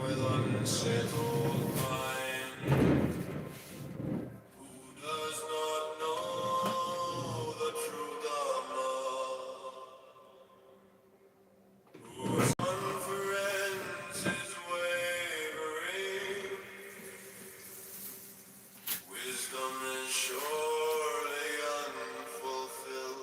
with unsettled mind, who does not know the true Dharma, whose conference is wavering, wisdom is surely unfulfilled.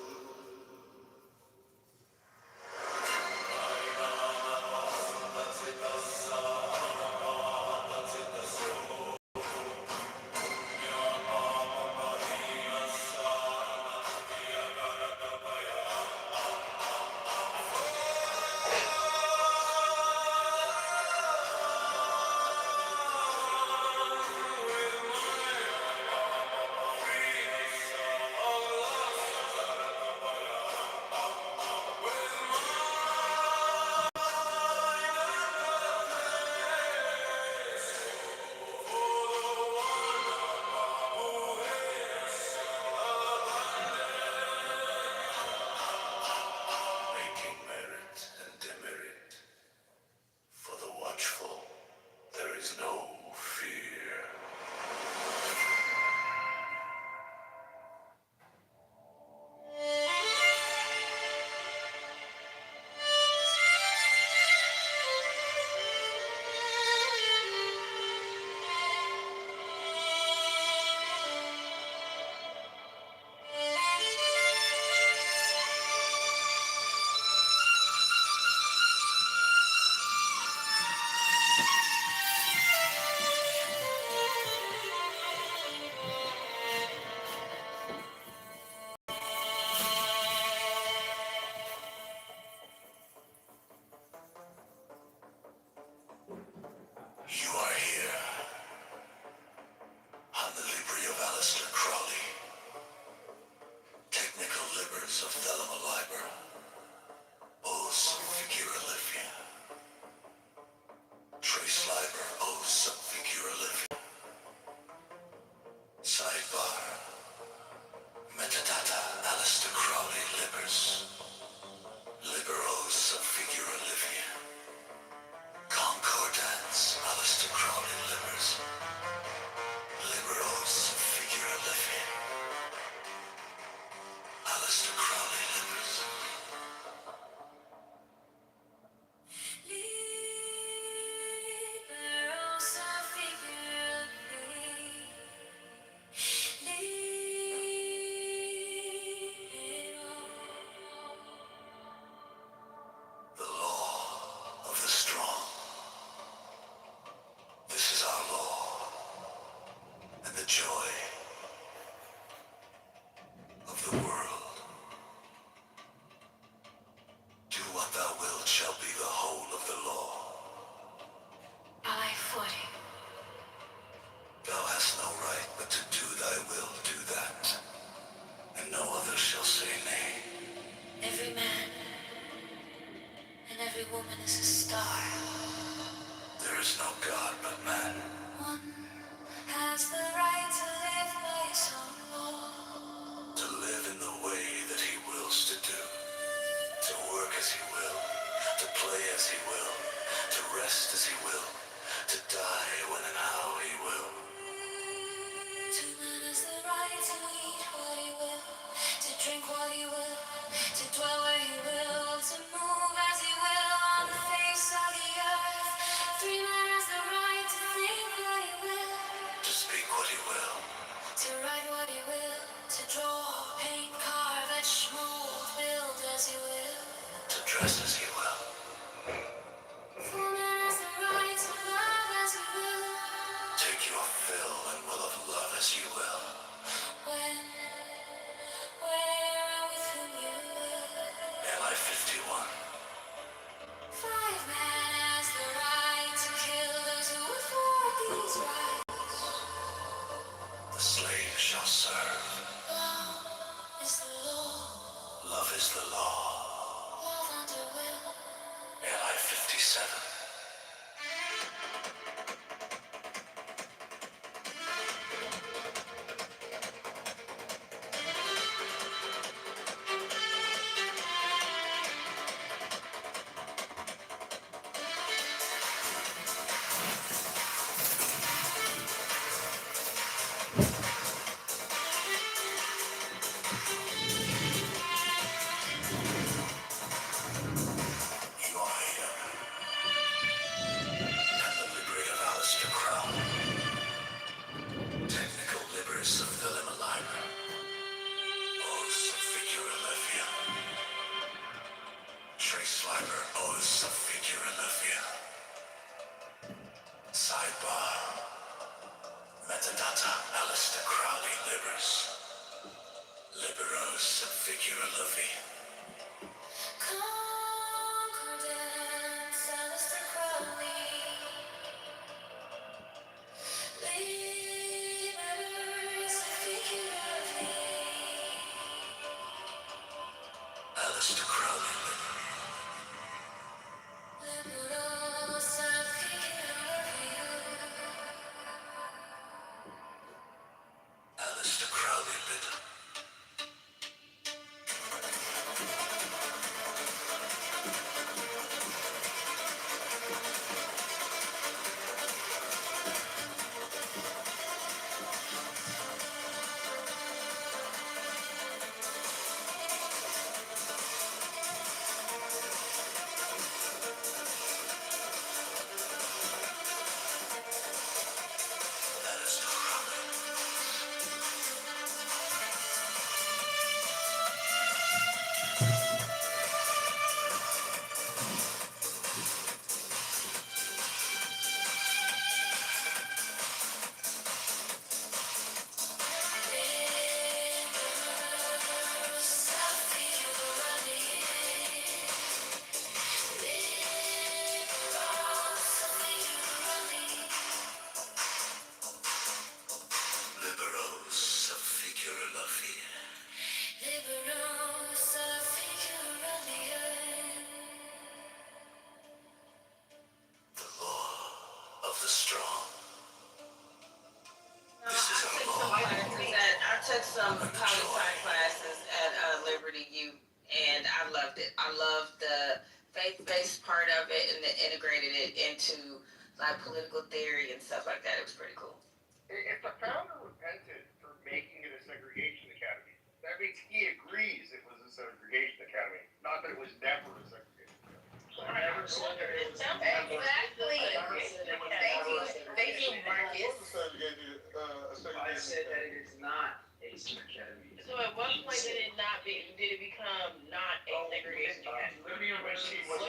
Making merit and demerit. For the watchful, there is no fear. You are here on the Libri of Aleister Crowley, technical libers of Thelema Liber, Os Figura Livia, Trace Liber, Os Figura Livia, Sidebar, Metadata Aleister Crowley Libers, Liberos Figura Livia, Concordance Aleister Crowley Libers, Liberos Figura Livia, Aleister Crowley Libers. Liberosa figurati, libero. The law of the strong. This is our law, and the joy of the world. Do what thou wilt shall be the whole of the law. By footing, Thou hast no right but to do thy will, do that, and no other shall say nay. every man and every woman is a star. There is no God but man. One has the right to live by his own law. To live in the way that he wills to do, to work as he will, to play as he will, to rest as he will, to die when and how he will. To man has the right to eat what he will, to drink what he will, to dwell where he will, to move as he will on the face of the earth. Three man has the right to think what he will, To speak what he will, to write what he will, to draw, paint, carve, etch, mold, build as he will. to dress as he will, Four man has the right to love as he will, take your fill and will of love as you will. when, where, and with whom you will. Li 51, Five man has the right to kill those who afford these rights. the slave shall serve. Love is the law, Love is the law. love under will. Li 57, Liberos of Figurolafia. Sidebar. Metadata. Alistair Crowley Libers. Liberos of Figurolafia. Concordance, Alistair Crowley. Leaders, figuratively. Alistair Crowley Liberals, figuratively. Alistair Crowley Litter. Alistair Crowley. Liberos of Figurolafia. The law of the strong. This is our law. I took some poli-sci classes at Liberty U, and I loved it. I loved the faith-based part of it, and it integrated it into like political theory and stuff like that. It was pretty cool. If the founder repented for making it a segregation academy, that means he agrees it was a segregation academy, not that it was never a segregation academy. I never said that it was. Exactly. Thank you, Marcus. I said that it is not a academy. So at what point did it become not a segregation academy? Liberty University was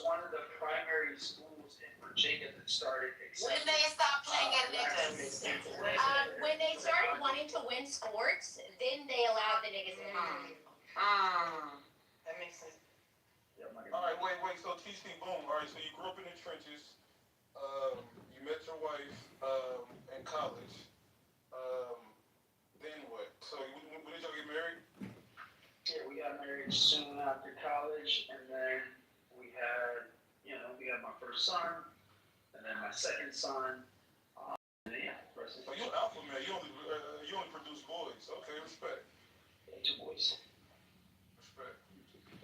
one of the primary schools in Virginia that started When accepting. they stopped playing at niggas. When they started wanting to win sports, then they allowed the niggas in. That makes sense. Alright, wait, so TC, boom. Alright, so you grew up in the trenches. You met your wife in college. Then what? So when did y'all get married? Yeah, we got married soon after college, and then we had my first son, and then my second son. And then, yeah, So you're an alpha man. You only produce boys. Okay, respect. 2 boys. Respect.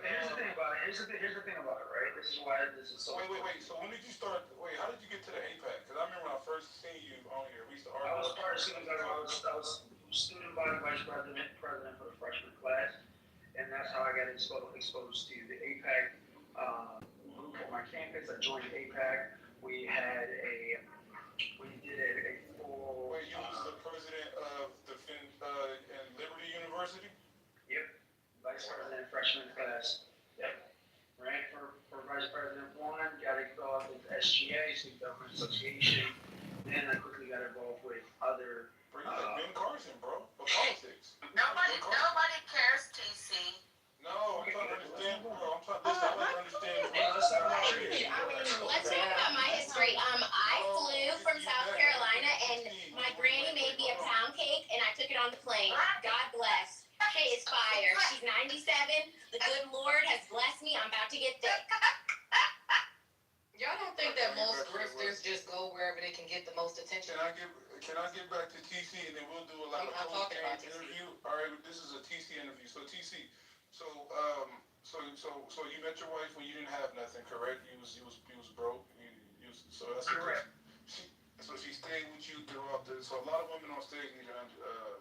But here's the thing about it. Here's the thing about it, right? This is why this is so. Wait. So when did you start? How did you get to the APAC? Because I remember when I first seen you on here. We used to argue. I was part of student government. I was student body vice president for the freshman class, and that's how I got exposed to the APAC group on my campus. I joined APAC. We did a full. Wait, you was the president of in Liberty University? Yep, vice president freshman class. Yep. Ran for vice president 1, got involved with SGA, Student Government Association, then I quickly got involved with other. Bro, you like Ben Carson, bro. For politics. Nobody cares, TC. No, I'm trying to understand, bro. I'm trying to understand. Let's talk about Let's talk about my history. I flew from South Carolina, and my granny made me a pound cake, and I took it on the plane. God bless. She is fire. She's 97. The good Lord has blessed me. I'm about to get thick. Y'all don't think that most grifters just go wherever they can get the most attention? Can I get back to TC and then we'll do a I'm talking about TC. interview? All right, this is a TC interview. So TC, so you met your wife when you didn't have nothing, correct? You was broke. So that's Correct. So she stayed with you throughout this. So a lot of women on stage need to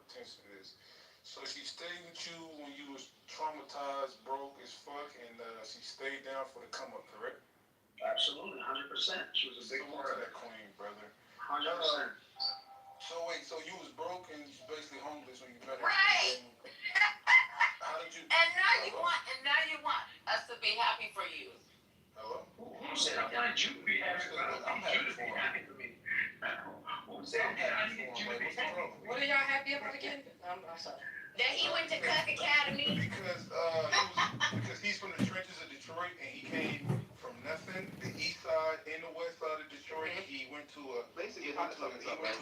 attention to this. So she stayed with you when you was traumatized, broke as fuck, and she stayed down for the come up, correct? Absolutely, 100%. She was a big part of that queen, brother. 100%. So wait, so you was broke and you basically homeless when you met her. Right. How did you? And now you want us to be happy for you. said I wanted you to be happy, but I don't need you to be happy for me. Who said that? I needed you to be happy. What are y'all happy about again? I'm sorry. That he went to Cook Academy. Because he's from the trenches of Detroit and he came from nothing, the east side and the west side of Detroit. He went to a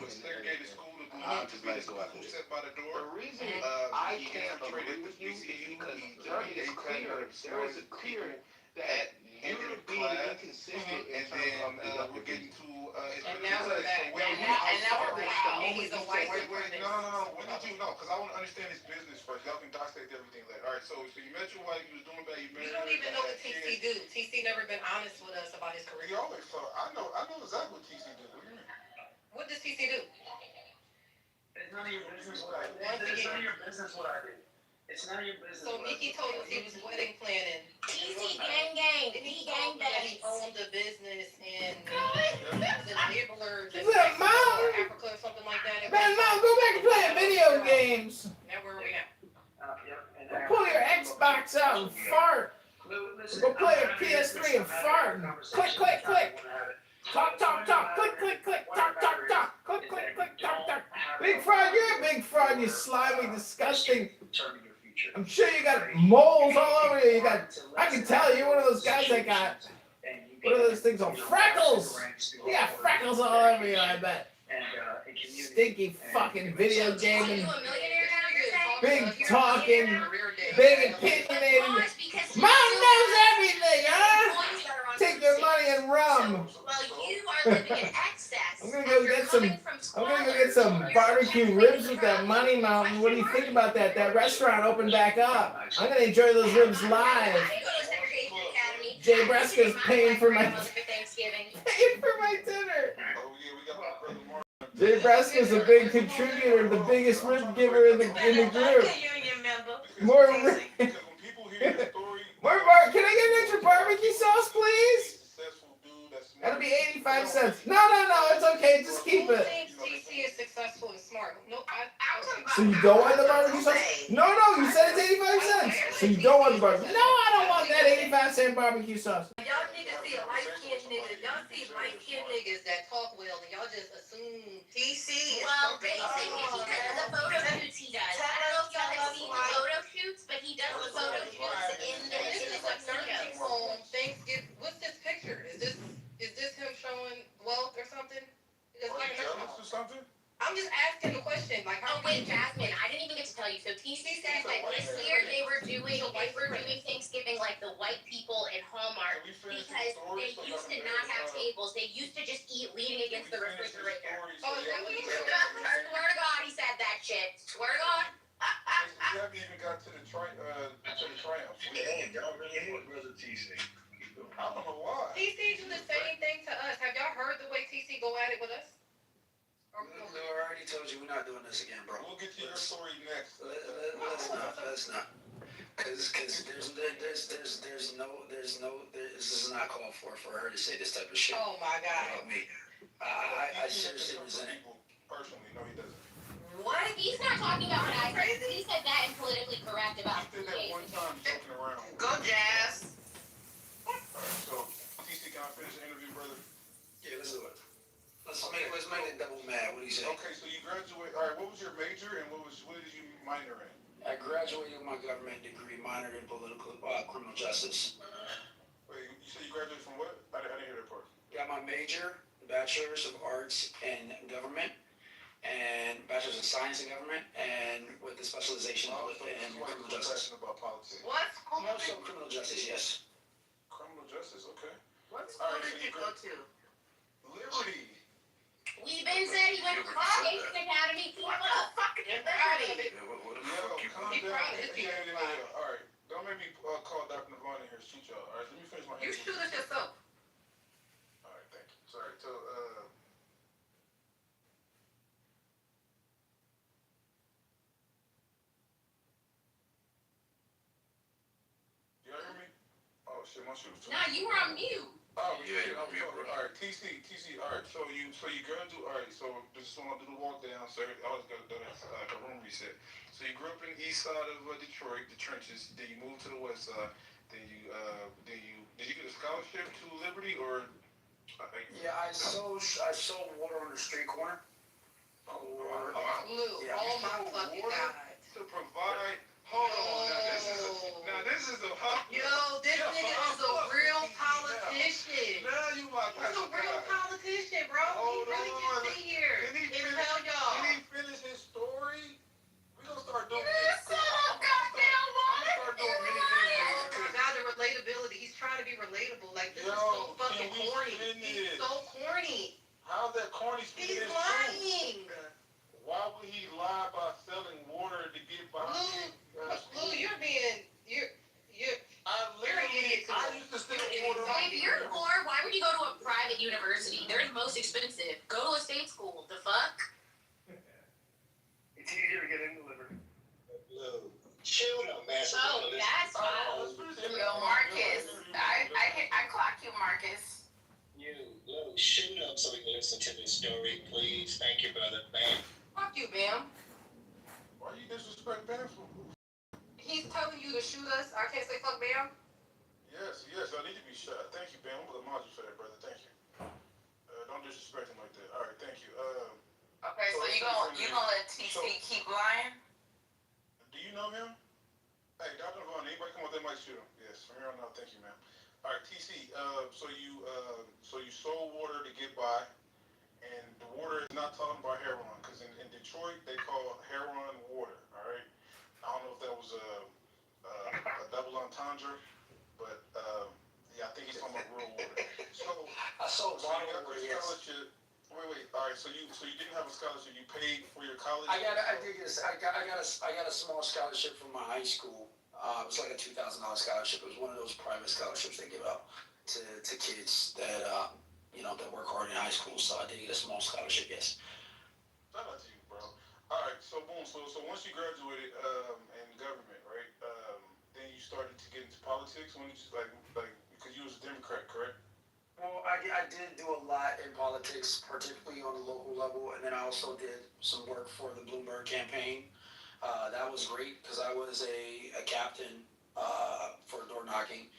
segregated school to do not to be the school set by the door. The reason I can't agree with you is because there is clear that you're being inconsistent in terms of we're getting to And now we're back. And now we're back. And he's a white supremacist. No. When did you know? Because I want to understand his business first. Y'all can dissect everything later. All right, so you met your wife, you was doing bad, you You married don't her, even know what TC do. TC never been honest with us about his career. He always thought, I know exactly what TC did. What do you mean? What does TC do? It's none of your business what I did. It's none of your business what I did. It's none of your business. So Nikki told us he was wedding planning. TC gang. He gang That he banged. owned a business and was an enabler Is that for mom? Africa or something like that. Man, Mom, go back and play video games. Now where are we at? Go pull your Xbox out and fart. Go play your PS3 and fart. Click. Talk. Click. Talk. Big fraud, you're a big fraud, you slimy, disgusting. I'm sure you got moles all over you. I can tell you're one of those guys that got, what are those things called? Freckles! You got freckles all over you, I bet. Stinky fucking video Are gaming, you a millionaire now, you're saying? big talking, big opinionated. Mom knows everything, huh? Take your money and rum. Well, you are living in excess. I'm gonna go get some barbecue ribs with that Money Mountain. What do you think about that? That restaurant opened back up. I'm gonna enjoy those ribs live. Jay Breska's paying for my dinner. Jay Breska's a big contributor, the biggest rib giver in the group. More rib. Can I get an extra barbecue sauce, please? That'll be 85 cents. No, it's okay. Just keep Who it. thinks TC is successful and smart? No, So you don't want the barbecue sauce? No, you said it's 85 cents. So you don't want the barbecue? No, I don't want that 85-cent barbecue sauce. Y'all niggas see a light-skinned nigga. Y'all see light-skinned niggas that talk well, and y'all just assume TC is Well, basically, because of the photo shoots he does. I don't know if y'all have seen the photo shoots, but he does the photo shoots in the This is a nursing studios. home. Thanksgiving. What's this picture? Is this him showing wealth or something? It's like a nursing home. Or something? I'm just asking the question, like how. Oh wait, Jasmine, I didn't even get to tell you. So TC said that this year they were doing Thanksgiving like the white people in Hallmark because they used to not have tables. They used to just eat leaning against the refrigerator. Oh, is that what he said? Swear to God, he said that shit. Swear to God. You haven't even got to the triumph. Y'all really hate Brother TC. I don't know why. TC do the same thing to us. Have y'all heard the way TC go at it with us? I already told you we're not doing this again, bro. We'll get to your story next. Let's not. Cause this is not called for her to say this type of shit Oh my God. about me. I seriously resent it. Personally, no, he doesn't. What? He's not talking about what I said. He said that and politically correct about He did that one time joking around. Go Jazz. Alright, so TC, can I finish the interview, brother? Yeah, let's do it. Let's make it double mad. What do you say? Okay, so you graduate. All right, what was your major and what did you minor in? I graduated with my government degree, minored in political criminal justice. Wait, you said you graduated from what? I didn't hear that part. Got my major, Bachelor's of Arts in Government, and Bachelor's of Science in Government, and with the specialization in criminal justice. About politics. What school More did so criminal justice, yes. Criminal justice, okay. what school did you go to? Liberty. We've been said he went to Education Academy. Keep up. You're proud of it. Calm Be down. proud of it. Yeah. All right, don't make me call Dr. Navon in here and shoot y'all. All right, let me finish my You interview. shoot us yourself. All right, thank you. Sorry, so y'all hear me? Oh shit, my shit was too. Nah, you were on mute. Oh, Yeah, yeah, I'll be over. all right, TC, all right, so you graduate, all right, so this is when I do the walk down, so I always got to do that, like a room reset. So you grew up in the east side of Detroit, the trenches, then you moved to the west side, then you did you get a scholarship to Liberty, or Yeah, I sold water on the street corner. Water. Lou, Yeah. oh my fucking God. To provide. Hold on. Now this is a Yo, this nigga is a real politician. Now you my He's a real politician, bro. Hold he really on. can sit here Can he and finish- tell y'all. Can he finish his story? We gonna start doing Yes, this. son of goddamn water. Start doing many things. Oh my God, the relatability. He's trying to be relatable. Like, this is Yo, so fucking can we corny. finish? He's so corny. How's that corny? He's lying. Why would he lie by selling water to get by? Lou, you're I used to steal water. If you're poor, why would you go to a private university? They're the most expensive. Go to a state school. The fuck? It's easier to get into Liberty. Chill now, man. Oh, that's fine. Yo, Marcus. I clock you, Marcus. Shoot up so we can listen to this story, please. Thank you, brother. Bam. Fuck you, Bam. Why you disrespect Bam? He's telling you to shoot us. I can't say fuck Bam. Yes, I need to be shot. Thank you, Bam. I'm gonna mod you for that, brother. Thank you. Don't disrespect him like that. All right, thank you. Okay, so you gonna let TC keep lying? Do you know him? Hey, Dr. Vaughn, anybody come up there might shoot him? Yes, from here on out. Thank you, ma'am. All right, TC. So you sold water to get by, and the water is not talking about heroin, because in Detroit they call heroin water. All right. I don't know if that was a double entendre, but yeah, I think he's talking about real water. So I sold you bottled got water, your yes. scholarship. Wait. All right. So you didn't have a scholarship. You paid for your college. I got a small scholarship from my high school. It was like a $2,000 scholarship. It was one of those private scholarships they give out to kids that that work hard in high school. So I did get a small scholarship. Yes. Shout out to you, bro. All right. So boom. So once you graduated in government, right? Then you started to get into politics. When you like because you was a Democrat, correct? Well, I did do a lot in politics, particularly on the local level, and then I also did some work for the Bloomberg campaign. That was great because I was a captain for door knocking,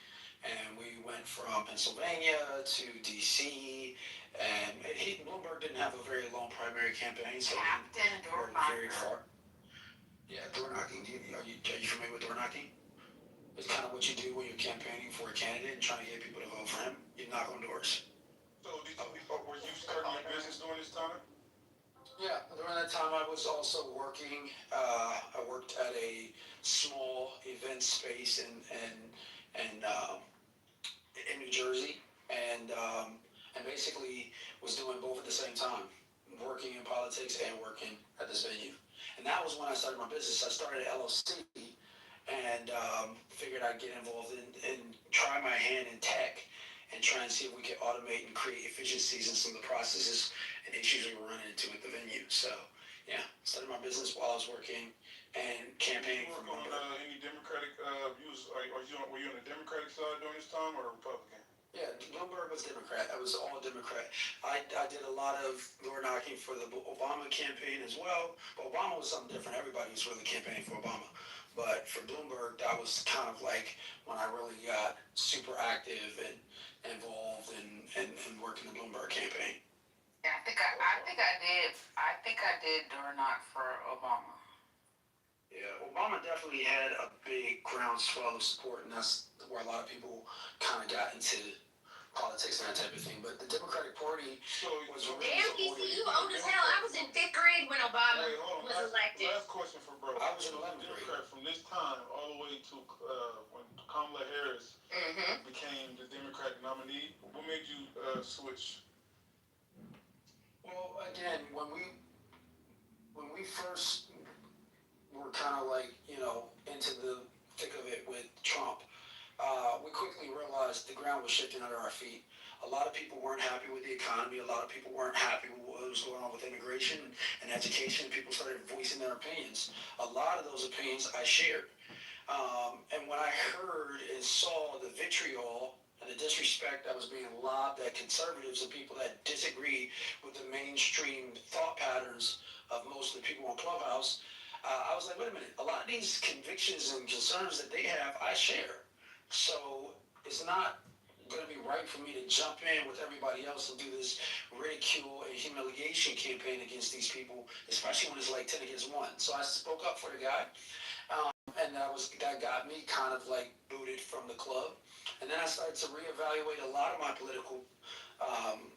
and we went from Pennsylvania to D.C. And Bloomberg didn't have a very long primary campaign, so Captain door very knocker. far. Yeah, door knocking. Are you familiar with door knocking? It's kind of what you do when you're campaigning for a candidate and trying to get people to vote for him. You knock on doors. So were you starting your business during this time? Yeah, during that time I was also working. I worked at a small event space in New Jersey, and basically was doing both at the same time, working in politics and working at this venue. And that was when I started my business. I started an LLC and figured I'd get involved and try my hand in tech and try and see if we could automate and create efficiencies in some of the processes and issues we were running into at the venue. So, yeah, started my business while I was working and campaigning for Bloomberg. Any Democratic views? Were you on the Democratic side during this time or Republican? Yeah, Bloomberg was Democrat. I was all Democrat. I did a lot of door knocking for the Obama campaign as well. But Obama was something different. Everybody was really campaigning for Obama. But for Bloomberg, that was kind of like when I really got super active and involved in working the Bloomberg campaign. Yeah, I think I did door knock for Obama. Yeah, Obama definitely had a big groundswell of support, and that's where a lot of people kind of got into politics and that type of thing. But the Democratic Party was really Damn, supportive. you old as hell. I was in 5th grade when Obama was elected. Last question for bro. I was in 11th grade. Democrat from this time all the way to when Kamala Harris became the Democratic nominee. What made you switch? Well, again, when we first were kind of like, into the thick of it with Trump, we quickly realized the ground was shifting under our feet. A lot of people weren't happy with the economy. A lot of people weren't happy with what was going on with immigration and education. People started voicing their opinions. A lot of those opinions I shared. And when I heard and saw the vitriol and the disrespect that was being lobbed at conservatives and people that disagree with the mainstream thought patterns of most of the people on Clubhouse, I was like, wait a minute, a lot of these convictions and concerns that they have, I share. So it's not going to be right for me to jump in with everybody else and do this ridicule and humiliation campaign against these people, especially when it's like 10 against 1. So I spoke up for the guy, and that got me kind of like booted from the club. And then I started to reevaluate a lot of my political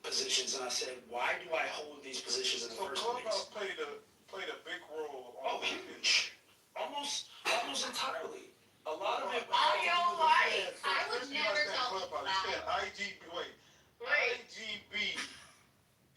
positions, and I said, why do I hold these positions in the first place? Clubhouse played a big role on huge. Almost entirely. A lot of it. I would never tell people Clubhouse. You that. said IGB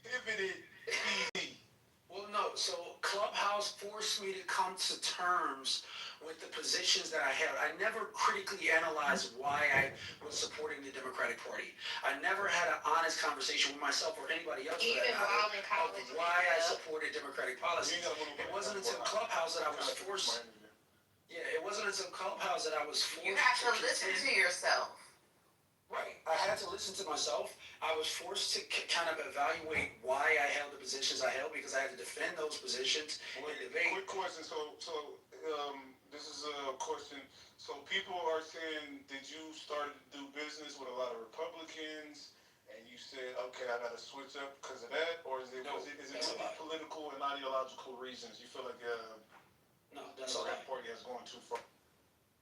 pivoted TV. Well, no. So Clubhouse forced me to come to terms with the positions that I held. I never critically analyzed why I was supporting the Democratic Party. I never had an honest conversation with myself or anybody else Even while in college, of why I supported Democratic policies. It wasn't until Clubhouse that I was forced. Yeah, it wasn't until Clubhouse that I was forced. You have to listen to yourself. Right. I had to listen to myself. I was forced to kind of evaluate why I held the positions I held because I had to defend those positions in debate. Quick question. So this is a question. So people are saying, did you start to do business with a lot of Republicans, and you said, okay, I got to switch up because of that, or is it really political and ideological reasons? You feel like no, that's all right. The party has gone too far.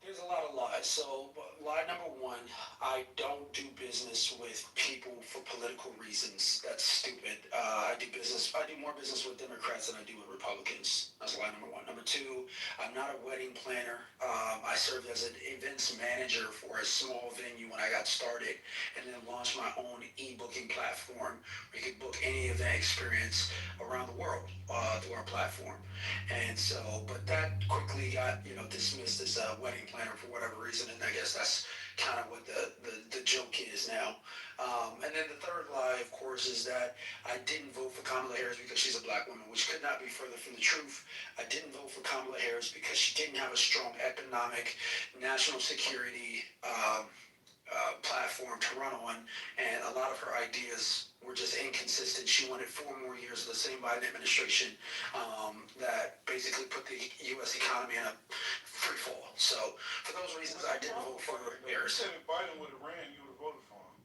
There's a lot of lies. So, lie number one, I don't do business with people for political reasons. That's stupid. I do more business with Democrats than I do with Republicans. That's lie number one. Number two, I'm not a wedding planner. I served as an events manager for a small venue when I got started, and then launched my own e-booking platform where you could book any event experience around the world through our platform. And so, but that quickly got, dismissed as a wedding planner for whatever reason, and I guess that's kind of what the joke is now. And then the third lie, of course, is that I didn't vote for Kamala Harris because she's a black woman, which could not be further from the truth. I didn't vote for Kamala Harris because she didn't have a strong economic, national security platform to run on, and a lot of her ideas were just inconsistent. She wanted 4 more years of the same Biden administration that basically put the U.S. economy in a free fall. So for those reasons, I didn't vote for Harris. You said if Biden would have ran, you would have voted for him.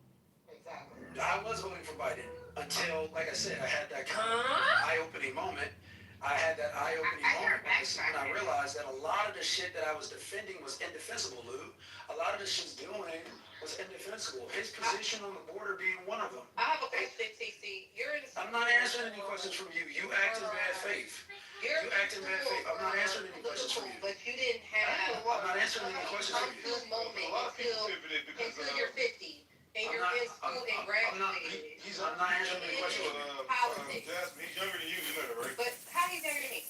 Exactly. I was voting for Biden until, like I said, I had that kind of eye-opening moment. When I realized that a lot of the shit that I was defending was indefensible, Lou. A lot of the shit's doing was indefensible. His position on the border being one of them. I have a question, TC. I'm not answering any questions from you. You act in bad faith. You act in bad faith. I'm not answering any questions from you. But you didn't have I'm not answering any questions from you. a moment until you're 50 and you're in school and graduated. I'm not answering any questions from you. Politics. Jasmine, he's younger than you, you know that, right? But how he's younger than me?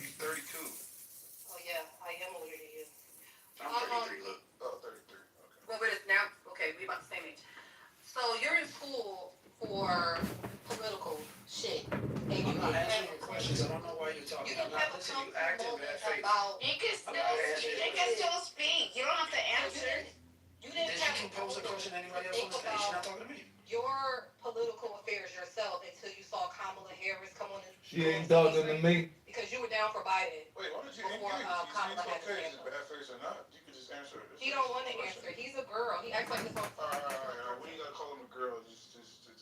He's 32. Oh yeah, I am older than you. I'm 33, Lou. Oh, 33. Okay. Well, but it's now okay. We about the same age. So you're in school for political shit. And I'm not answering your questions. I don't know why you're talking. I'm not listening. You act in bad faith. You can still speak. You don't have to answer. You didn't Did have you compose a question to anybody else on the stage? You're not talking to me. your political affairs yourself until you saw Kamala Harris come on. She ain't talking to me. Because you were down for Biden. Wait, why did you Before, engage? Kamala It's okay, Harris. is it bad face or not? You can just answer it. He don't want to answer. He's a girl. He acts like his own son. Alright. When you gotta call him a girl, just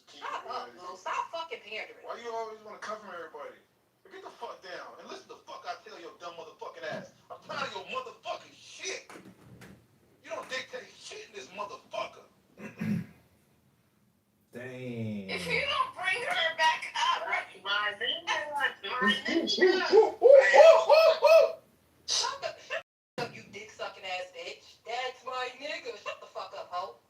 keep Shut it up, Lou. Stop fucking pandering. Why you always want to come from everybody? Get the fuck down and listen the fuck I tell your dumb motherfucking ass. I'm tired of your motherfucking shit. You don't dictate shit in this motherfucker. Damn. If you don't bring her back up, Shut up, you dick sucking ass bitch. That's my nigga. Shut the fuck up, hoe.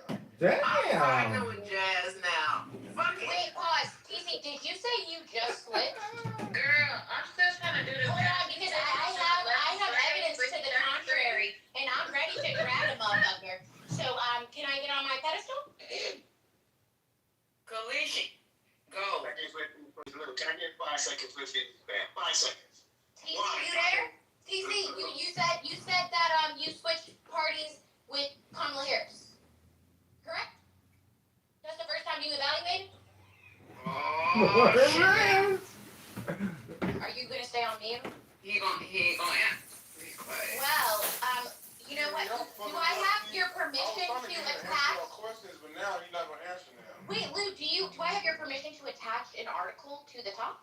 I'm Damn. with Jazz now. Wait, pause. TC, did you say you just slipped? Girl, I'm still trying to do this. Hold on, because I have evidence to the contrary, and I'm ready to grab a motherfucker. So, can I get on my pedestal? Kalishi, go. Can I get 5 seconds with you? 5 seconds. TC, you there? TC, you said that you switched parties with Kamala Harris, correct? That's the first time you evaluated? Are you gonna stay on mute? He ain't gonna answer. Be quiet. Well, you know what? Do I have your permission to attack questions, but now you're not gonna answer now. Wait, Lou, do I have your permission to attach an article to the top?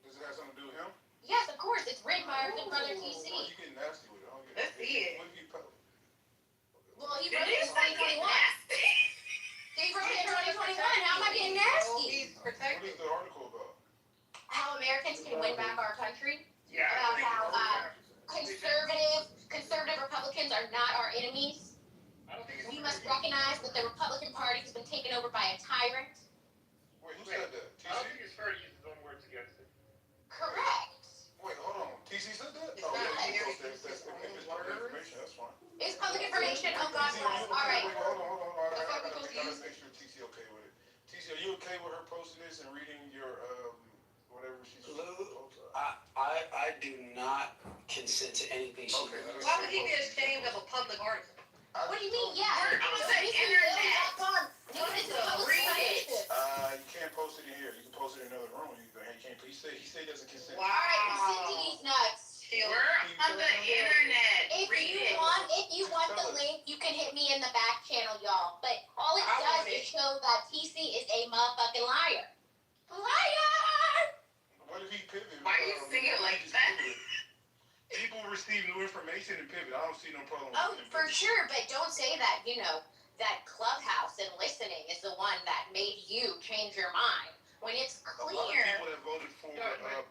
Does it have something to do with him? Yes, of course. It's written by our good brother Why TC. you getting nasty with it? I don't get Let's see it. What if you post? Well, he wrote it in 2021. He wrote it in 2021. How am I getting Oh, nasty? he's What protected. is the article about? How Americans can win back our country. Yeah. About how conservative Republicans are not our enemies. I don't think it's We must recognize that the Republican Party has been taken over by a tyrant. Wait, who said that? I don't TC? think it's fair to use his own words against it. Correct. Wait, hold on. TC said that? It's Oh, not yeah, you fair post to that. use That's his own it's public words. information. That's fine. It's public information. Oh, God TC, bless. All right. Wait, hold on. The fuck we I supposed to gotta use? make sure TC okay with it. TC, are you okay with her posting this and reading your whatever she's Lou, posted? I do not consent to anything she Okay, does. Why would he be ashamed of a public article? What do you mean? Yeah. We're on the internet. This is public information. You can't post it in here. You can post it in another room. You can't. He said he doesn't consent. All right, listen to these nuts. We're on the internet. If Read you it. want the link, you can hit me in the back channel, y'all. But all it I does want is it. show that TC is a motherfucking liar. Liar! What if he pivot? Why you singing like that? People receive new information and pivot. I don't see no problem. Oh, with for pivot. sure. But don't say that, that Clubhouse and listening is the one that made you change your mind. When it's A lot of clear. people that voted for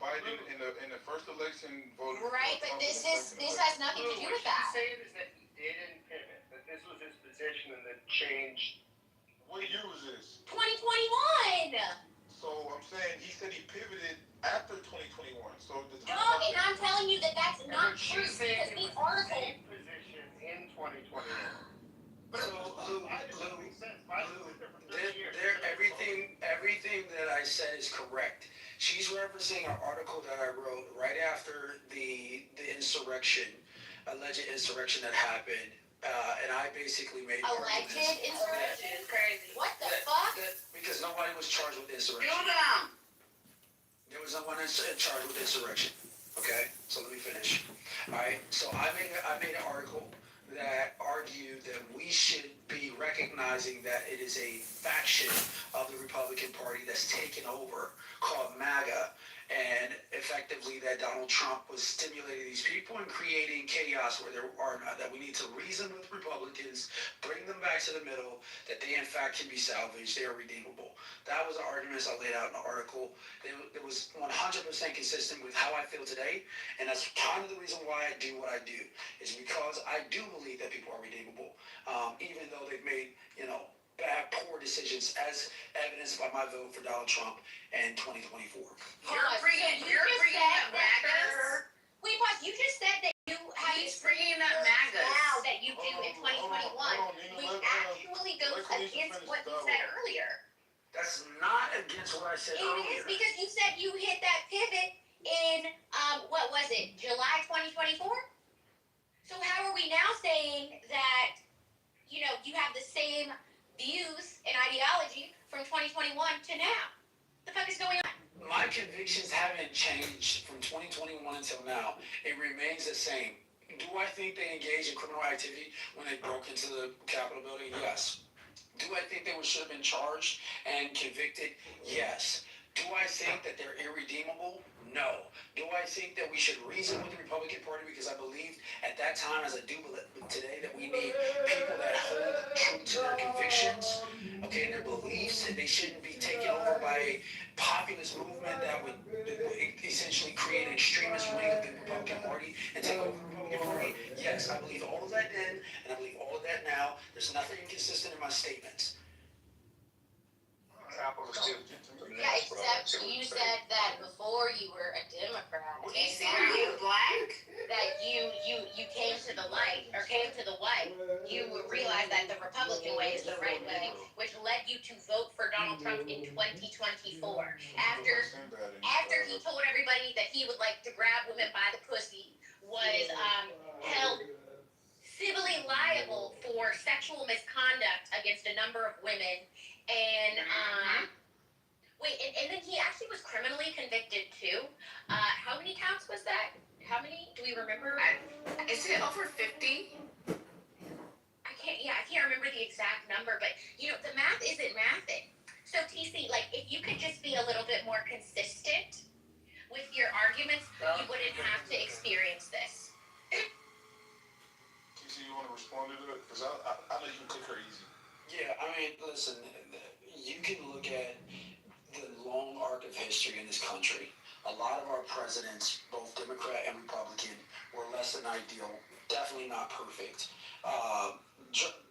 Biden in the first election voted Right, for but Trump in the second this election. has nothing to do with that. What she's saying is that he didn't pivot, that this was his position and that changed. What year was this? 2021! So I'm saying he said he pivoted after 2021. So the Dog, and I'm telling you that that's not true She's saying because it these was the articles. same position in 2021. But Lou, I didn't Lou, make sense. Biden was there for 30 years. everything that I said is correct. She's referencing an article that I wrote right after the insurrection, alleged insurrection that happened, and I basically made Alleged arguments insurrection? It's crazy. What the that- fuck? because nobody was charged with insurrection. Do them. There was no one in charge with insurrection. Okay, so let me finish. All right, so I made an article that argued that we should be recognizing that it is a faction of the Republican Party that's taken over called MAGA, and effectively that Donald Trump was stimulating these people and creating chaos where there are not, that we need to reason with Republicans, bring them back to the middle, that they in fact can be salvaged, they are redeemable. That was the arguments I laid out in the article. It was 100% consistent with how I feel today, and that's kind of the reason why I do what I do, is because I do believe that people are redeemable, even though they've made, bad, poor decisions, as evidenced by my vote for Donald Trump in 2024. You're bringing up MAGAs. Wait, pause. You just said that He's bringing up MAGAs. now that you do in Hold on, 2021, Nina, which let actually goes let Khaleesi against finish what the you thought. said earlier. That's not against what I said It earlier. is because you said you hit that pivot in what was it, July 2024? So how are we now saying that you have the same views and ideology from 2021 to now? The fuck is going on? My convictions haven't changed from 2021 until now. It remains the same. Do I think they engaged in criminal activity when they broke into the Capitol building? Yes. Do I think they should have been charged and convicted? Yes. Do I think that they're irredeemable? No. Do I think that we should reason with the Republican Party? Because I believed at that time, as I do believe today, that we need people that hold true to their convictions, okay, and their beliefs, and they shouldn't be taken over by a populist movement that would essentially create an extremist wing of the Republican Party and take over the Republican Party. Yes, I believe all of that then, and I believe all of that now. There's nothing inconsistent in my statements. Apple is still. Yeah, except you said that before you were a Democrat. You and see, now are you black? that you came to the light or came to the white, you realized that the Republican way is the right way, which led you to vote for Donald Trump in 2024. After he told everybody that he would like to grab women by the pussy, was held civilly liable for sexual misconduct against a number of women, and and then he actually was criminally convicted too. How many counts was that? How many? Do we remember? Is it over 50? I can't remember the exact number, but the math isn't mathing. So TC, like, if you could just be a little bit more consistent with your arguments, you wouldn't have to experience this. TC, you want to respond to that? Because I know you can cook her easy. Yeah, I mean, listen, you can look at the long arc of history in this country. A lot of our presidents, both Democrat and Republican, were less than ideal, definitely not perfect.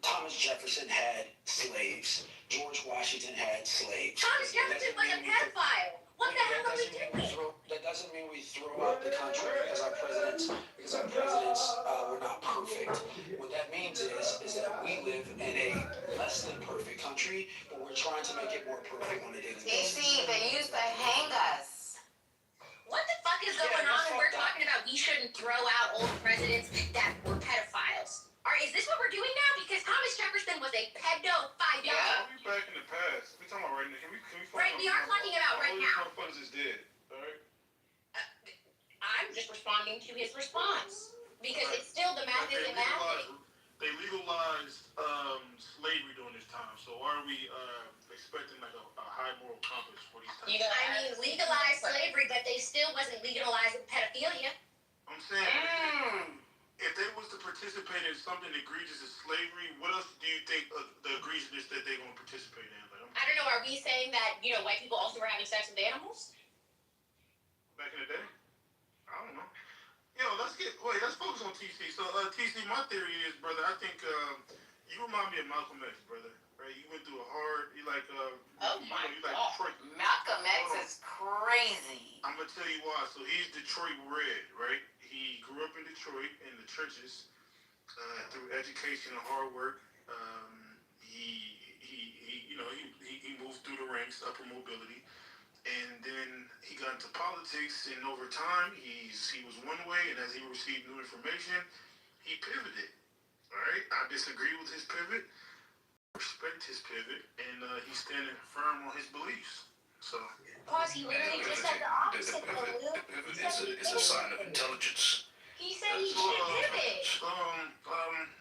Thomas Jefferson had slaves. George Washington had slaves. Thomas Jefferson was a pedophile. What the hell are we doing? That doesn't mean we throw out the country because our presidents were not perfect. What that means is that we live in a less than perfect country, but we're trying to make it more perfect on a daily basis. DC, they used to hang us. What the fuck is going on when we're talking about we shouldn't throw out old presidents that were pedophiles? Is this what we're doing now? Because Thomas Jefferson was a pedophile. Yeah. We back in the past. We talking about right now. Can we right, we are talking about right now. All these motherfuckers is dead. All right. I'm just responding to his response because it's still the math isn't mathing. They legalized slavery during this time. So are we expecting like a high moral compass for these times? I mean, legalized slavery, but they still wasn't legalizing pedophilia. I'm saying, if they was to participate in something egregious as slavery, what else do you think the egregiousness that they're going to participate in? Like, I don't know. Are we saying that white people also were having sex with animals? Back in the day, I don't know. Let's focus on TC. So TC, my theory is, brother, I think you remind me of Malcolm X, brother. Right? You went through a hard. You like Detroit. Malcolm X is crazy. I'm gonna tell you why. So he's Detroit red, right? He grew up in Detroit in the trenches through education and hard work. He moved through the ranks, upper mobility, and then he got into politics. And over time, he was one way, and as he received new information, he pivoted. All right, I disagree with his pivot, respect his pivot, and he's standing firm on his beliefs. So. Pause. He literally just said the opposite. The pivot is a sign of intelligence. He said he can't pivot.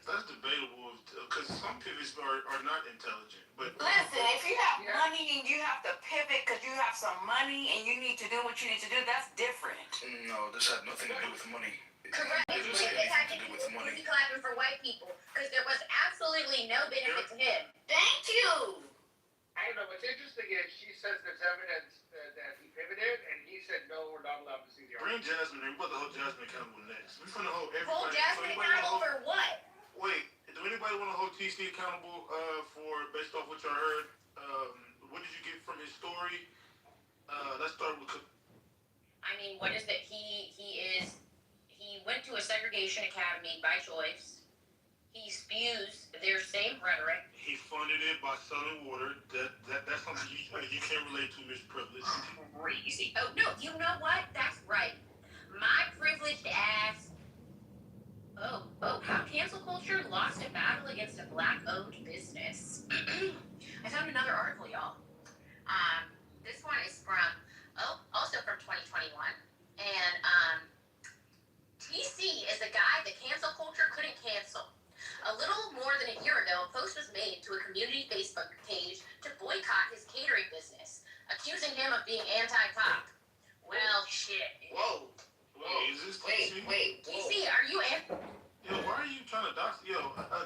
That's debatable because some pivots are not intelligent. But listen, if you have money and you have to pivot because you have some money and you need to do what you need to do, that's different. No, this had nothing to do with money. Correct. It had to do with money. Clapping for white people because there was absolutely no benefit to him. Thank you. I don't know. What's interesting is she says there's evidence that he pivoted, and he said, no, we're not allowed to see the bring article. Jasmine in. We're about to hold Jasmine accountable next. We're going to hold everybody. Hold Jasmine accountable for what? Wait, do anybody want to hold TC accountable for, based off what y'all heard, what did you get from his story? Let's start with... I mean, what is that? He went to a segregation academy by choice. He spews their same rhetoric. He funded it by selling water. That's something you can't relate to, Miss Privilege. Crazy. Oh, no, you know what? That's right. My privileged ass. Oh, how cancel culture lost a battle against a black-owned business. I found another article, y'all. This one is also from 2021. And, TC is a guy that cancel culture couldn't cancel. A little more than a year ago, a post was made to a community Facebook page to boycott his catering business, accusing him of being anti-cop. Well, shit. Whoa. Is this TC? Wait. TC, are you Yo, why are you trying to dox? Yo,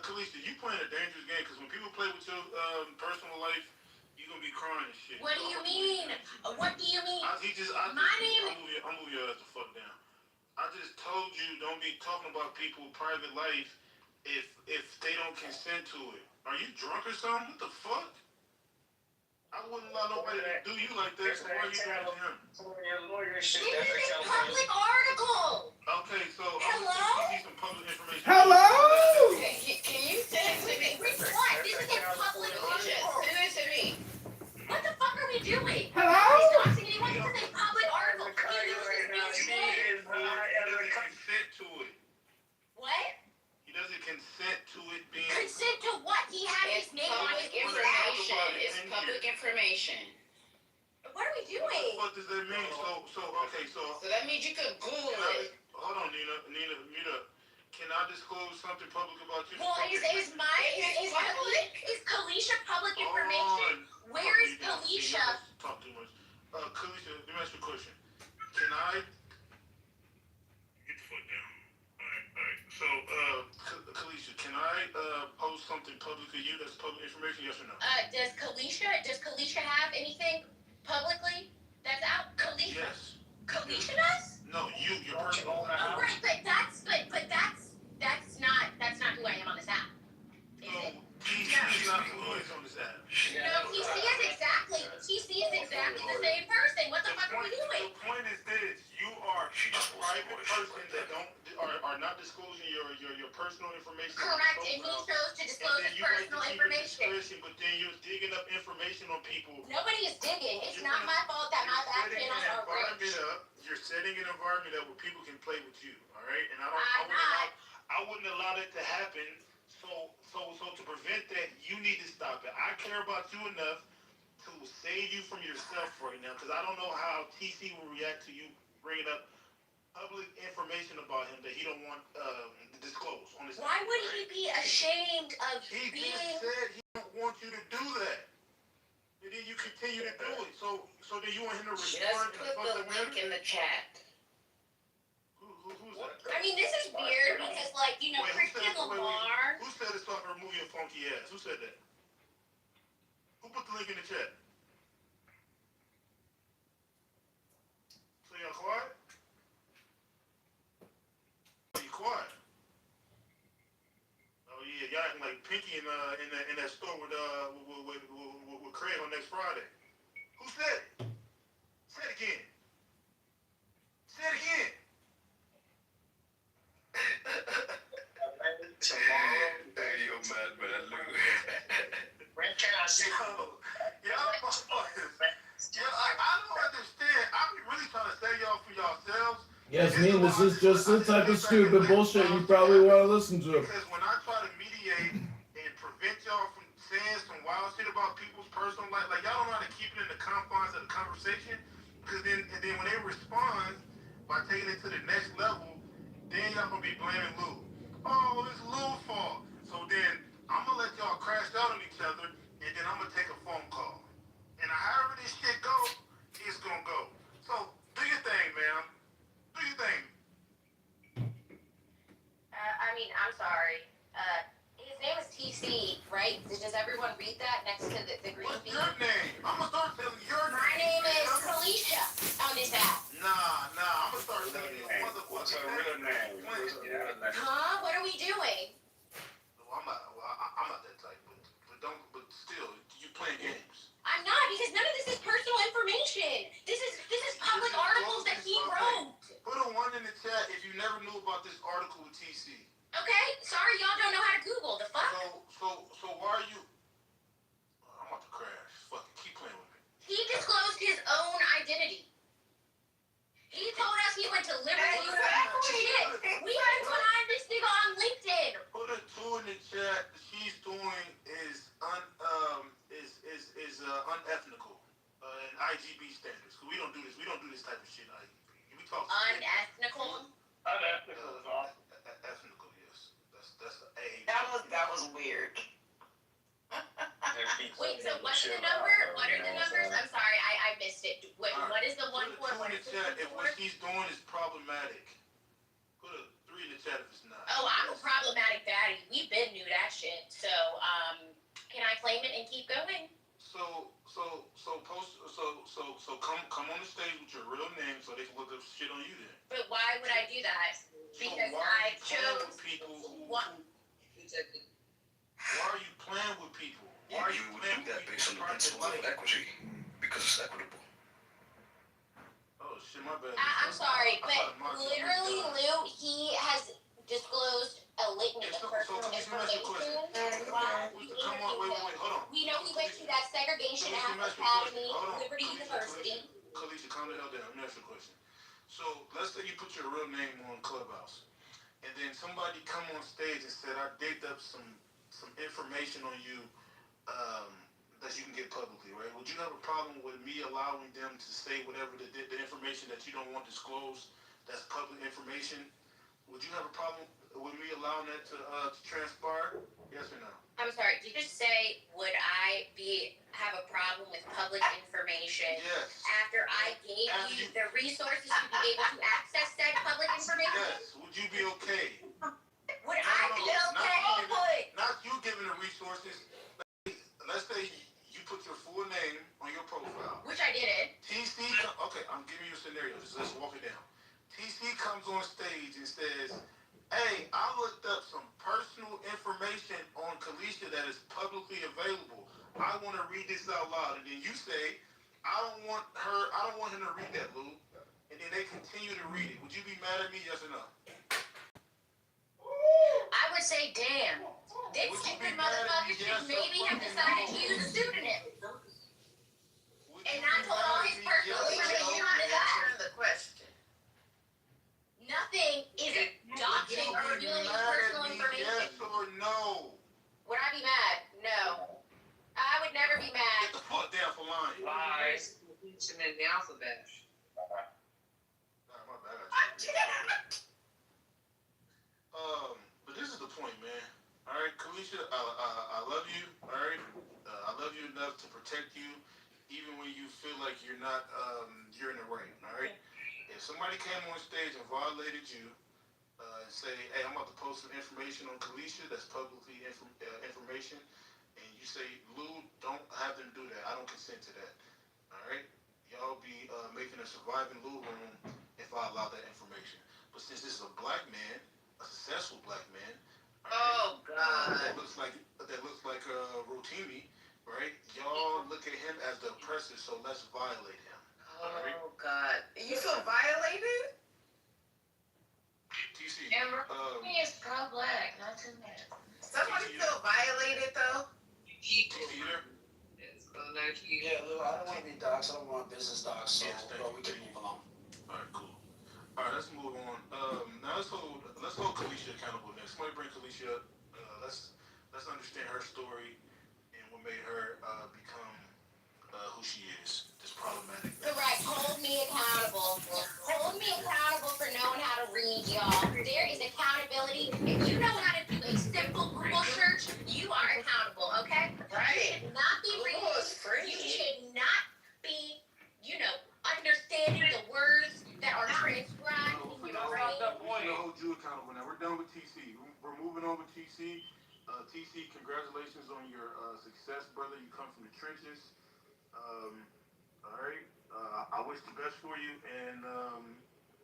Kalisha, you playing a dangerous game because when people play with your personal life, you're going to be crying and shit. What do you mean? What do you mean? I'm moving your ass the fuck down. I just told you don't be talking about people's private life if they don't consent to it. Are you drunk or something? What the fuck? I wouldn't allow nobody to do you like that, so why are you doing it to him? Your lawyer should This is a public article! Okay, so Hello? I'm going to some public information. Hello? Can you send it to me? What? This is a public article. Send it to me. What the fuck are we doing? Hello? Nobody's doxing anyone. This is a public article. He doesn't consent to it. What? He doesn't consent to it being... Consent to what? He had his name on Public it. information. It's public information. What are we What doing? the fuck does that mean? So So that means you could Google it. Hold on, Nina, mute up. Can I disclose something public about you? Well, is Kalisha public information? Where is Kalisha? Talk too much. Kalisha, let me ask you a question. Can I get the fuck down? Alright. So, Kalisha, can I post something public to you that's public information? Yes or no? Does Kalisha have anything publicly that's out? Kalisha? Yes. Kalisha does? No, your personal. Oh, right, but that's not who I am on this app. Is it? She's not who is on this app. No, TC is exactly the same person. What the fuck are we doing? The point is this: you are a private person that are not disclosing your personal information. Correct, and he chose to disclose his personal information. But then you're digging up information on people. Nobody is digging. It's not my fault that my back channels are rich. You're setting an environment up where people can play with you. All right, and I wouldn't allow that to happen. So to prevent that, you need to stop it. I care about you enough to save you from yourself right now, because I don't know how TC will react to you bringing up public information about him that he don't want to disclose on his. Why would he be ashamed of He being? just said he don't want you to do that, and then you continue to do it. So then you want him to respond Just to put the link in the chat. Who's that? I mean, this is weird because, like, you know, Christian Lamar. Who said it's time to remove your funky ass? Who said that? Who put the link in the chat? So y'all quiet? Are you quiet? Oh yeah, y'all acting like Pinky in that store with Craig on next Friday. Who said it? Say it again. Say it again. Hey, yo, madman, Lou. I don't understand. I'm really trying to save y'all for yourselves. Yes, this is just the type of stupid bullshit you probably want to listen to. Because when I try to mediate and prevent y'all from saying some wild shit about people's personal life, like y'all don't know how to keep it in the confines of the conversation. Because then when they respond by taking it to the next level, then y'all gonna be blaming Lou. Oh, it's Lou's fault. So then I'm gonna let y'all crash out on each other, and then I'm gonna take a phone call. And however this shit goes, it's gonna go. So do your thing, ma'am. Do your thing. I mean, I'm sorry. His name is TC, right? Does everyone read that next to the green What's bean? your name? I'm gonna start telling your name. My name is Kalisha on this app. Nah, I'm gonna start telling you What's her real name? Huh? What are we doing? I'm not that type, but still, you playing games. I'm not, because none of this is personal information. This is public articles that he wrote. Put a 1 in the chat if you never knew about this article with TC. Okay? Sorry, y'all don't know how to Google. The fuck? So why are you? I'm about to crash. Fuck it, keep playing with me. He disclosed his own identity. He told us he went to Liberty University. We had to find this nigga on LinkedIn. Put a 2 in the chat. She's doing is unethical in IGB standards. Cause we don't do this. We don't do this type of shit in IGB. We talk Unethical. Unethical is awesome. Ethical, yes. That's the A. That was weird. Wait, so what's the number? What are the numbers? I'm sorry, I missed it. What is the one for? Put a 2 in the chat if what she's doing is problematic. Put a 3 in the chat if it's not. Oh, I'm a problematic baddie. We been knew that shit. So, can I claim it and keep going? Come on the stage with your real name so they can look up shit on you then. But why would I do that? Because I chose people one. Why are you playing with people? Why are you would playing do that with based on the principles of equity because it's equitable. Oh shit, my bad. I'm sorry, but literally, Lou, he has disclosed a litany of personal information. Come on, wait, hold on. We know he went to that segregation academy, Liberty University. Kalisha, calm the hell down. Let me ask you a question. So let's say you put your real name on Clubhouse, and then somebody come on stage and said, I digged up some information on you that you can get publicly, right? Would you have a problem with me allowing them to say whatever the information that you don't want disclosed, that's public information? Would you have a problem would we allow that to transpire? Yes or no? I'm sorry, did you just say, would I have a problem with public information Yes. after I gave you the resources to be able to access said public information? Yes. Would you be okay? Would I be okay? Not you giving the resources. Let's say you put your full name on your profile. Which I didn't. Okay, I'm giving you a scenario. Just let's walk it down. TC comes on stage and says, hey, I looked up some personal information on Kalisha that is publicly available. I want to read this out loud. And then you say, I don't want him to read that, Lou. And then they continue to read it. Would you be mad at me, yes or no? I would say, damn. This stupid motherfucker should maybe have decided to use a pseudonym. And not told all his personal information on his ass. The question. Nothing is doxing or revealing his personal information. Yes or no? Would I be mad? No. I would never be mad. Get the fuck down for lying. Lies. Mention in the alphabet. Nah, my bad. But this is the point, man. All right, Kalisha, I love you. All right, I love you enough to protect you, even when you feel like you're not, you're in the right. All right. If somebody came on stage and violated you, and say, hey, I'm about to post some information on Kalisha that's publicly information, and you say, Lou, don't have them do that. I don't consent to that. All right? Y'all be making a surviving Lou room if I allow that information. But since this is a black man, a successful black man, Oh God. that looks like Rotimi, right? Y'all look at him as the oppressor, so let's violate him. Oh God. You feel violated? TC. And he is pro-black, not too bad. Somebody feel violated though? TC there? Yeah, Lou, I don't want to be docs. I don't want business docs, so Yes, thank bro, you. we can move along. All right, cool. All right, let's move on. Now let's hold Kalisha accountable next. Somebody bring Kalisha up. Let's understand her story and what made her become who she is. This problematic. Correct. Hold me accountable. Hold me accountable for knowing how to read, y'all. There is accountability. If you know how to do a simple Google search, you are accountable, okay? Right. You should not be Google reading. is free. You should not be, understanding the words that are transcribed in your brain. We're gonna hold you accountable now. We're done with TC. We're moving on with TC. TC, congratulations on your success, brother. You come from the trenches. All right. I wish the best for you, and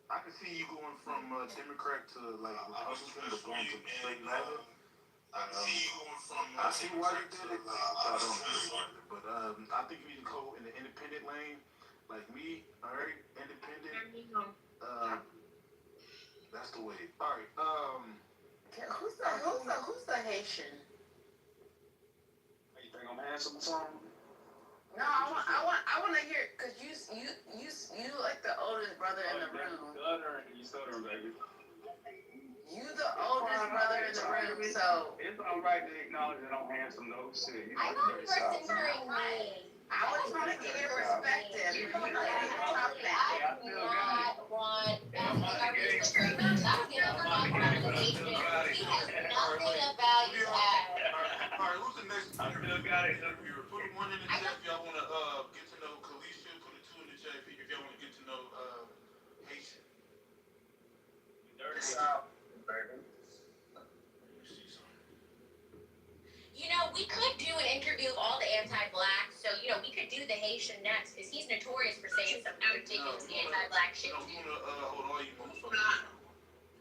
I can see you going from Democrat to Republican, but going to straight left. I see why you did it. I don't know, but I think you need to go in the independent lane, like me. All right, independent. That's the way. All right. Who's the Haitian? You think I'm handsome or something? No, I want to hear, cause you like the oldest brother in the room. You stuttering, baby. You the oldest brother in the room, so It's all right to acknowledge that I'm handsome, though. Shit, I thought you were censoring me. I was trying to get your perspective. You know, like, tough man. I do not want are we censoring me? I don't give a fuck about the Haitian. He has nothing of value add. All right. Who's the next? I still got it. Put one in the chat if y'all want to get to know Kalisha. Put a 2 in the chat if y'all want to get to know Haitian. Dirty South, baby. We could do an interview of all the anti-blacks, so, we could do the Haitian next, because he's notorious for saying some ridiculous anti-black shit. I'm gonna hold all you motherfuckers.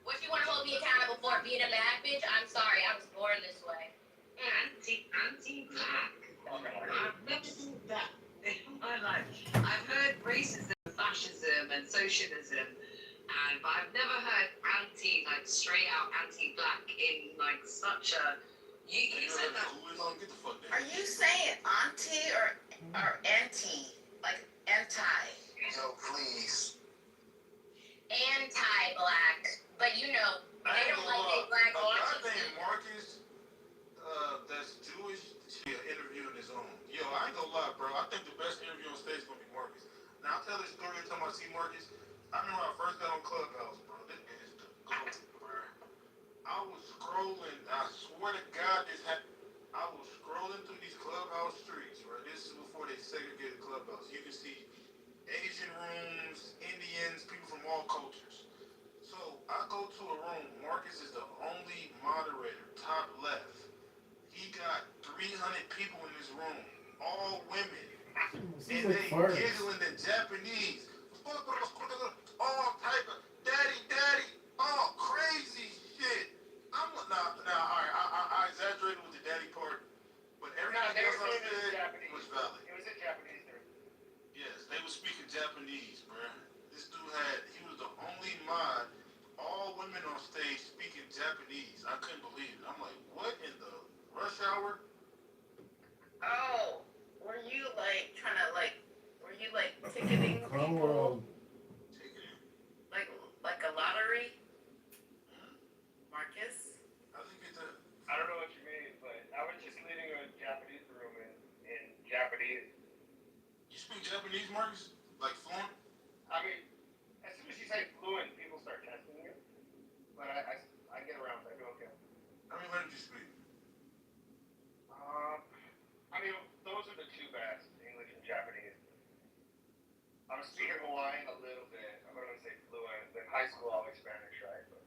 What you want to hold me accountable for, being a bad bitch? I'm sorry, I was born this way. Anti-black. I've never seen that in my life. I've heard racism, fascism, and socialism, but I've never heard straight out anti-black in such a. You said that. Get the fuck down. Are you saying auntie or anti? Like anti? No, please. Anti-black, but they don't like they black I bitches. think Marcus, that's Jewish, should interview in his own. Yo, I ain't gonna lie, bro. I think the best interview on stage is gonna be Marcus. Now I'll tell the story every time I see Marcus. I remember when I first got on Clubhouse, bro. This is the GOAT, bro. I and they giggling in Japanese. All type of daddy, all crazy shit. I'm now, all right, I exaggerated with the daddy part, but everything else I said was valid. It was in Japanese there. Yes, they were speaking Japanese, bruh. This dude he was the only mod, all women on stage speaking Japanese. I couldn't believe it. I'm like, what in the rush hour? Oh, were you like trying to were you like ticketing people? Ticketing? Like a lottery? Marcus? I think it's a... I don't know what you mean, but I was just leading a Japanese room in Japanese. You speak Japanese, Marcus? Like fluent? I mean, as soon as you say fluent, people start testing you. But I get around, I do okay. How many languages you speak? I mean, those are the two best, English and Japanese. I'm speaking Hawaiian a little bit. I'm going to say fluent. In high school, always Spanish, right? But...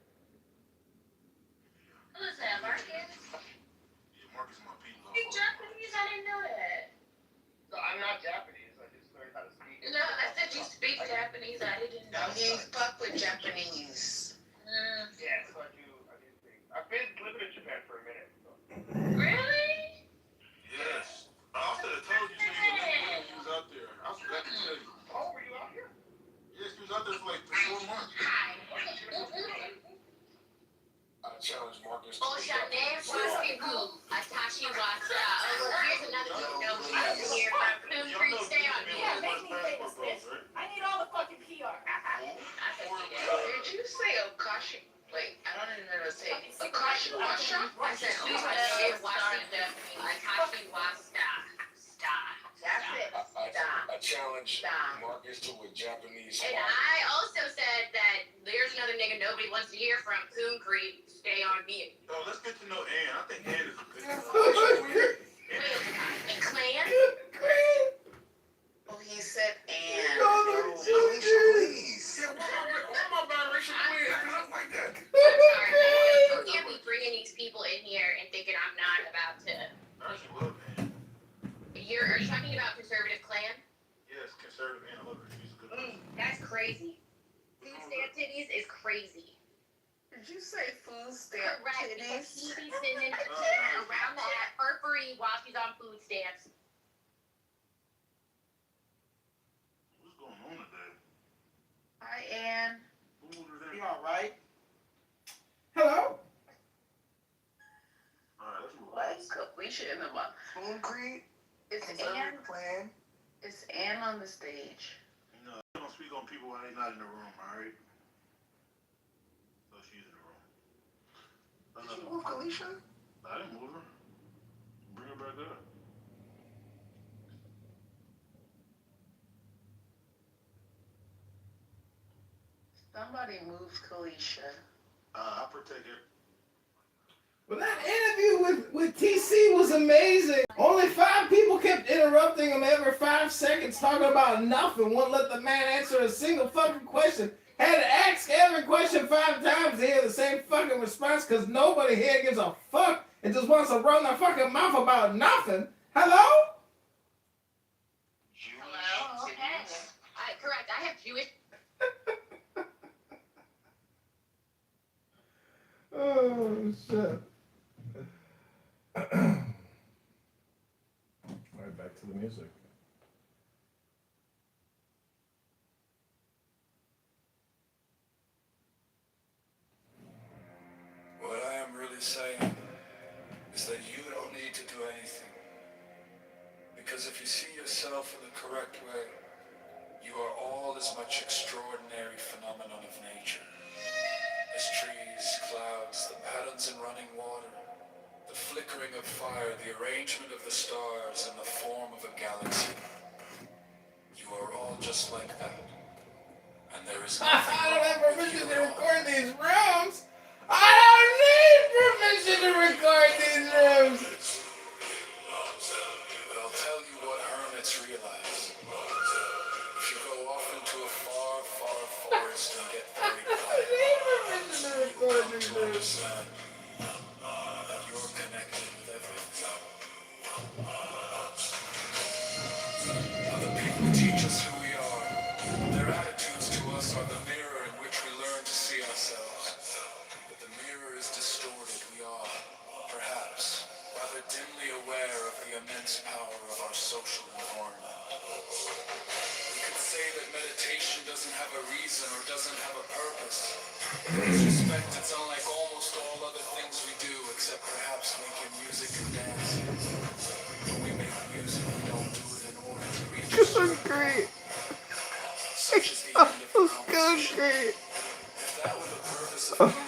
Who's that, Marcus? Yeah, Marcus my people. Speak Japanese? I didn't know that. No, I'm not Japanese. I just learned how to speak it. No, I said you speak Japanese. I didn't know. You fuck with Japanese. Yeah, so I do speak. I've been living in Japan for a minute. So. Really? Yes. I should have told you so you was out there. I forgot to tell you. Oh, were you out here? Yes, she was out there for like 4 months. Hi. I challenge Marcus. Oshane Fuskibu, Atashi Wasa. Oh, look, here's another thing no one here from Boom Creek. Stay on me. Yeah, make me famous, right? I need all the fucking PR. Did you say Okashi? Wait, I don't even know how to say it. Akashi Washa? I said Oshane Wasida, Atashi Wasta. That's it. I challenge Marcus to a Japanese. And I also said that there's another nigga nobody wants to hear from. Boom Creek, stay on me. Oh, let's get to know Ann. I think Ann is a good And Clan? Oh, he said and. Please. Yeah, what am I biracial queen? I look like that. I'm sorry, you can't be bringing these people in here and thinking I'm not about to. I actually love Ann. Are you talking about conservative Klan? Yes, conservative Ann. I love her. She's a good person. That's crazy. Food stamp titties is crazy. Did you say food stamp Correct, because titties? he be sending around that periphery while she's on food stamps. What's going on today? Hi, Ann. Who was that? You alright? Hello? Alright, let's move on. What? We should have been. Boom Creek. It's Ann. Plan. It's Ann on the stage. No, I don't speak on people when they're not in the room, alright? So she's in the room. Did you move Kalisha? I didn't move her. Bring her back up. Somebody moved Kalisha. I'll protect her. Well, that interview with TC was amazing. Only 5 people kept interrupting him every 5 seconds talking about nothing. Wouldn't let the man answer a single fucking question. Had to ask every question 5 times to hear the same fucking response because nobody here gives a fuck and just wants to run their fucking mouth about nothing. Hello? Hello? Okay. Correct, I have Jewish. Oh, shit. Right back to the music. What I am really saying is that you don't need to do anything. Because if you see yourself in the correct way, you are all as much extraordinary phenomenon of nature as trees, clouds, the patterns in running water, the flickering of fire, the arrangement of the stars, and the form of a galaxy. You are all just like that. And there is nothing I don't have wrong with permission you to at all. record these rooms. I don't need permission to record these rooms. But I'll tell you what hermits realize. If you go off into a far, far forest and get very I quiet, need permission to record come these to rooms. understand that you're connected with everything. Other people They teach us who we are. Their attitudes to us are the mirror in which we learn to see ourselves. But the mirror is distorted. We are, perhaps, rather dimly aware of the immense power of our social environment. We could say that meditation doesn't have a reason or doesn't have a purpose. I suspect it's unlike almost all other things we do, except perhaps making music and dancing. When we make music, we don't do it in order to reach a certain Great. such as the end of the Good, conversation. great. If that were the purpose of music,